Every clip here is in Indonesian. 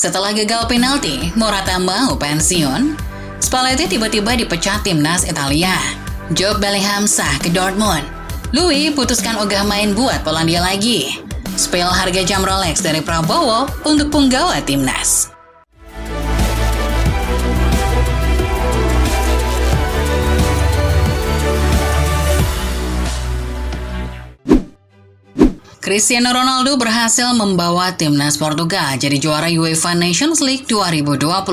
Setelah gagal penalti, Morata mau pensiun. Spalletti tiba-tiba dipecat timnas Italia. Jude Bellingham sah ke Dortmund. Louis putuskan ogah main buat Polandia lagi. Spill harga jam Rolex dari Prabowo untuk punggawa timnas. Cristiano Ronaldo berhasil membawa timnas Portugal jadi juara UEFA Nations League 2025.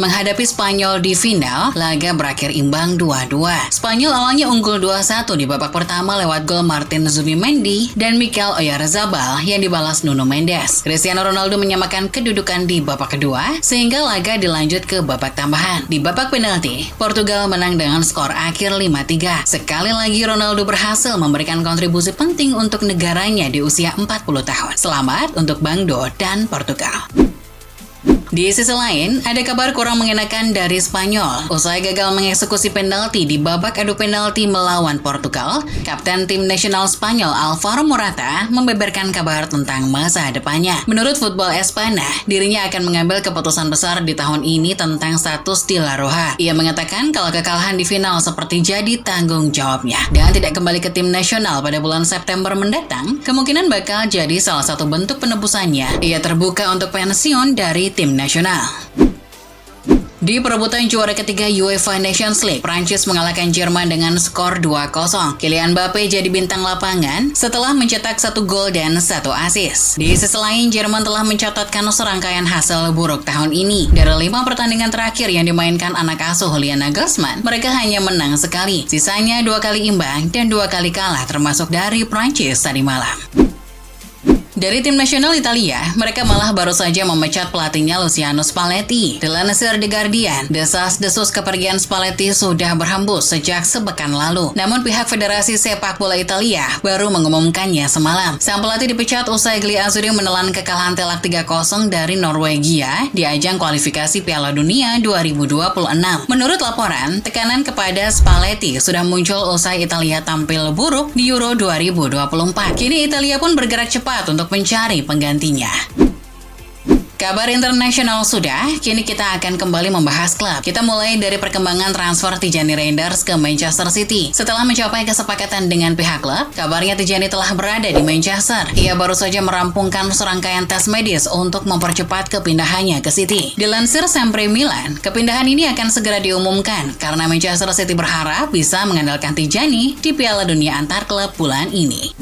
Menghadapi Spanyol di final, laga berakhir imbang 2-2. Spanyol awalnya unggul 2-1 di babak pertama lewat gol Martin Zubimendi dan Mikel Oyarzabal yang dibalas Nuno Mendes. Cristiano Ronaldo menyamakan kedudukan di babak kedua, sehingga laga dilanjut ke babak tambahan. Di babak penalti, Portugal menang dengan skor akhir 5-3. Sekali lagi Ronaldo berhasil memberikan kontribusi penting untuk negaranya di usia 40 tahun. Selamat untuk Bangdo dan Portugal. Di sisi lain, ada kabar kurang mengenakan dari Spanyol. Usai gagal mengeksekusi penalti di babak adu penalti melawan Portugal, Kapten tim nasional Spanyol Alvaro Morata membeberkan kabar tentang masa depannya. Menurut Football Espana, dirinya akan mengambil keputusan besar di tahun ini tentang status di La Roja. Ia mengatakan kalau kekalahan di final seperti jadi tanggung jawabnya dan tidak kembali ke tim nasional pada bulan September mendatang, kemungkinan bakal jadi salah satu bentuk penebusannya. Ia terbuka untuk pensiun dari tim nasional. Di perebutan juara ketiga UEFA Nations League, Prancis mengalahkan Jerman dengan skor 2-0. Kylian Mbappe jadi bintang lapangan setelah mencetak 1 gol dan 1 assist. Di sisi lain, Jerman telah mencatatkan serangkaian hasil buruk tahun ini. Dari 5 pertandingan terakhir yang dimainkan anak asuh Julian Nagelsmann, mereka hanya menang sekali. Sisanya 2 kali imbang dan 2 kali kalah, termasuk dari Prancis tadi malam. Dari tim nasional Italia, mereka malah baru saja memecat pelatihnya Luciano Spalletti. Dilansir The Guardian, desas-desus kepergian Spalletti sudah berhembus sejak sepekan lalu. Namun pihak Federasi Sepak Bola Italia baru mengumumkannya semalam. Sang pelatih dipecat usai Gli Azzurri menelan kekalahan telak 3-0 dari Norwegia di ajang kualifikasi Piala Dunia 2026. Menurut laporan, tekanan kepada Spalletti sudah muncul usai Italia tampil buruk di Euro 2024. Kini Italia pun bergerak cepat untuk mencari penggantinya. Kabar internasional sudah, kini kita akan kembali membahas klub. Kita mulai dari perkembangan transfer Tijani Reinders ke Manchester City. Setelah mencapai kesepakatan dengan pihak klub, kabarnya Tijani telah berada di Manchester. Ia baru saja merampungkan serangkaian tes medis untuk mempercepat kepindahannya ke City. Dilansir Sempre Milan, kepindahan ini akan segera diumumkan karena Manchester City berharap bisa mengandalkan Tijani di Piala Dunia antar klub bulan ini.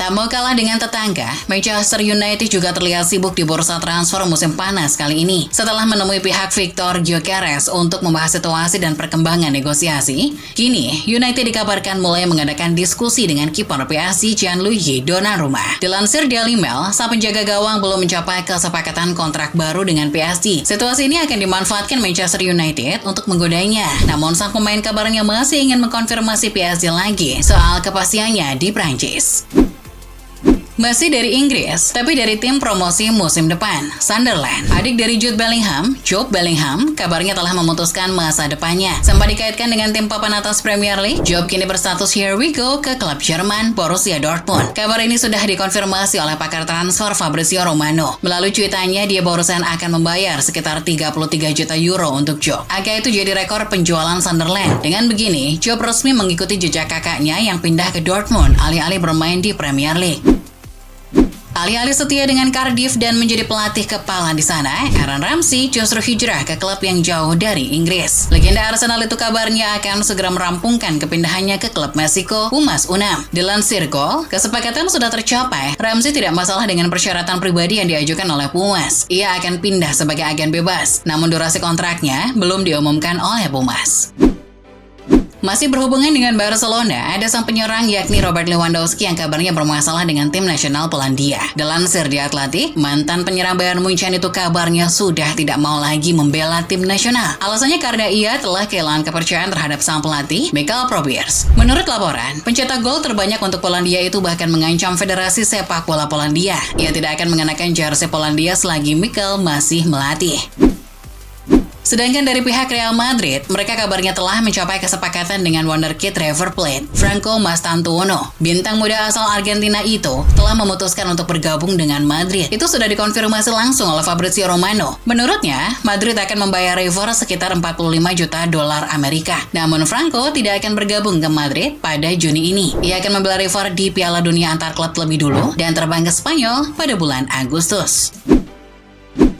Tak mau kalah dengan tetangga, Manchester United juga terlihat sibuk di bursa transfer musim panas kali ini. Setelah menemui pihak Victor Gyökeres untuk membahas situasi dan perkembangan negosiasi, kini United dikabarkan mulai mengadakan diskusi dengan kiper PSG Gianluigi Donnarumma. Dilansir Daily Mail, sang penjaga gawang belum mencapai kesepakatan kontrak baru dengan PSG. Situasi ini akan dimanfaatkan Manchester United untuk menggodanya. Namun sang pemain kabarnya masih ingin mengkonfirmasi PSG lagi soal kepastiannya di Prancis. Masih dari Inggris, tapi dari tim promosi musim depan, Sunderland. Adik dari Jude Bellingham, Job Bellingham, kabarnya telah memutuskan masa depannya. Sempat dikaitkan dengan tim papan atas Premier League, Job kini berstatus here we go ke klub Jerman Borussia Dortmund. Kabar ini sudah dikonfirmasi oleh pakar transfer Fabrizio Romano. Melalui cuitannya, dia barusan akan membayar sekitar 33 juta euro untuk Job. Angka itu jadi rekor penjualan Sunderland. Dengan begini, Job resmi mengikuti jejak kakaknya yang pindah ke Dortmund, alih-alih bermain di Premier League. Alih-alih setia dengan Cardiff dan menjadi pelatih kepala di sana, Aaron Ramsey justru hijrah ke klub yang jauh dari Inggris. Legenda Arsenal itu kabarnya akan segera merampungkan kepindahannya ke klub Meksiko, Pumas Unam. Dilansir Goal, kesepakatan sudah tercapai. Ramsey tidak masalah dengan persyaratan pribadi yang diajukan oleh Pumas. Ia akan pindah sebagai agen bebas, namun durasi kontraknya belum diumumkan oleh Pumas. Masih berhubungan dengan Barcelona, ada sang penyerang yakni Robert Lewandowski yang kabarnya bermasalah dengan tim nasional Polandia. Dilansir di Atletik, mantan penyerang Bayern Munchen itu kabarnya sudah tidak mau lagi membela tim nasional. Alasannya karena ia telah kehilangan kepercayaan terhadap sang pelatih, Michal Probierz. Menurut laporan, pencetak gol terbanyak untuk Polandia itu bahkan mengancam Federasi Sepak Bola Polandia. Ia tidak akan mengenakan jersey Polandia selagi Michal masih melatih. Sedangkan dari pihak Real Madrid, mereka kabarnya telah mencapai kesepakatan dengan wonderkid River Plate, Franco Mastantuono. Bintang muda asal Argentina itu telah memutuskan untuk bergabung dengan Madrid. Itu sudah dikonfirmasi langsung oleh Fabrizio Romano. Menurutnya, Madrid akan membayar River sekitar 45 juta dolar Amerika. Namun Franco tidak akan bergabung ke Madrid pada Juni ini. Ia akan membela River di Piala Dunia antar klub lebih dulu dan terbang ke Spanyol pada bulan Agustus.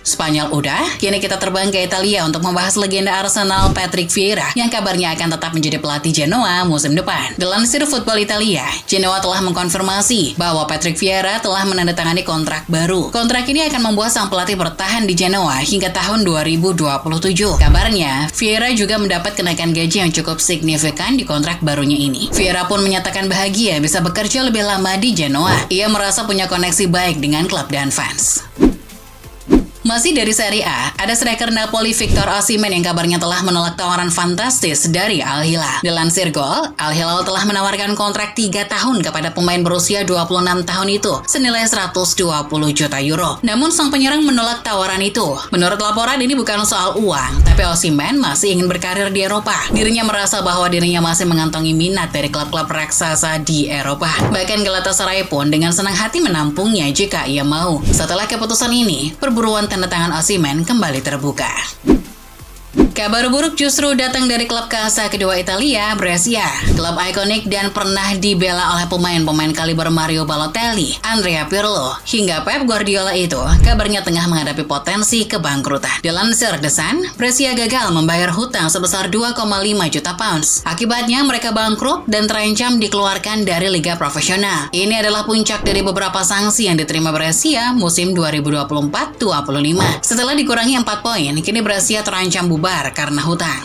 Spanyol udah, kini kita terbang ke Italia untuk membahas legenda Arsenal Patrick Vieira yang kabarnya akan tetap menjadi pelatih Genoa musim depan. Dilansir Football Italia, Genoa telah mengkonfirmasi bahwa Patrick Vieira telah menandatangani kontrak baru. Kontrak ini akan membuat sang pelatih bertahan di Genoa hingga tahun 2027. Kabarnya, Vieira juga mendapat kenaikan gaji yang cukup signifikan di kontrak barunya ini. Vieira pun menyatakan bahagia bisa bekerja lebih lama di Genoa. Ia merasa punya koneksi baik dengan klub dan fans. Masih dari Serie A, ada striker Napoli Victor Osimhen yang kabarnya telah menolak tawaran fantastis dari Al Hilal. Dilansir Gol, Al Hilal telah menawarkan kontrak 3 tahun kepada pemain berusia 26 tahun itu, senilai 120 juta euro. Namun sang penyerang menolak tawaran itu. Menurut laporan, ini bukan soal uang, tapi Osimhen masih ingin berkarir di Eropa. Dirinya merasa bahwa dirinya masih mengantongi minat dari klub-klub raksasa di Eropa. Bahkan Galatasaray pun dengan senang hati menampungnya jika ia mau. Setelah keputusan ini, perburuan tanda tangan Osimhen kembali terbuka. Kabar buruk justru datang dari klub kasta kedua Italia, Brescia. Klub ikonik dan pernah dibela oleh pemain-pemain kaliber Mario Balotelli, Andrea Pirlo, hingga Pep Guardiola itu kabarnya tengah menghadapi potensi kebangkrutan. Dilansir The Sun, Brescia gagal membayar hutang sebesar 2,5 juta pounds. Akibatnya mereka bangkrut dan terancam dikeluarkan dari liga profesional. Ini adalah puncak dari beberapa sanksi yang diterima Brescia musim 2024-25. Setelah dikurangi 4 poin, kini Brescia terancam bubar karena hutang.